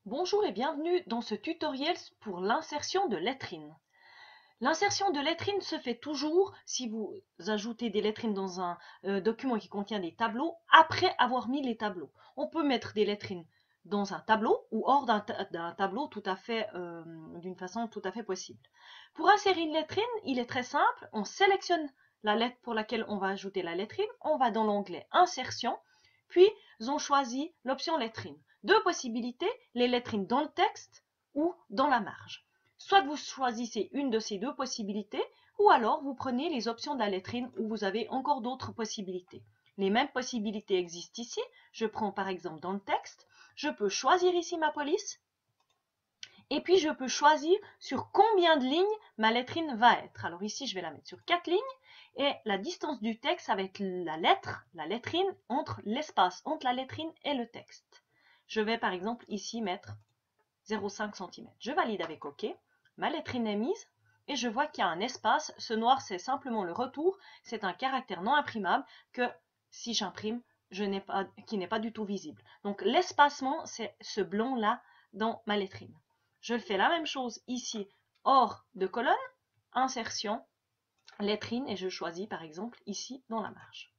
Bonjour et bienvenue dans ce tutoriel pour l'insertion de lettrines. L'insertion de lettrines se fait toujours si vous ajoutez des lettrines dans un document qui contient des tableaux après avoir mis les tableaux. On peut mettre des lettrines dans un tableau ou hors d'un tableau d'une façon tout à fait possible. Pour insérer une lettrine, il est très simple. On sélectionne la lettre pour laquelle on va ajouter la lettrine. On va dans l'onglet Insertion, puis on choisit l'option lettrine. Deux possibilités, les lettrines dans le texte ou dans la marge. Soit vous choisissez une de ces deux possibilités, ou alors vous prenez les options de la lettrine où vous avez encore d'autres possibilités. Les mêmes possibilités existent ici. Je prends par exemple dans le texte, je peux choisir ici ma police, et puis je peux choisir sur combien de lignes ma lettrine va être. Alors ici, je vais la mettre sur 4 lignes, et la distance du texte, ça va être la lettrine, entre l'espace entre la lettrine et le texte. Je vais par exemple ici mettre 0,5 cm. Je valide avec OK. Ma lettrine est mise et je vois qu'il y a un espace. Ce noir, c'est simplement le retour. C'est un caractère non imprimable que si j'imprime, qui n'est pas du tout visible. Donc l'espacement, c'est ce blanc-là dans ma lettrine. Je fais la même chose ici, hors de colonne, insertion, lettrine, et je choisis par exemple ici dans la marge.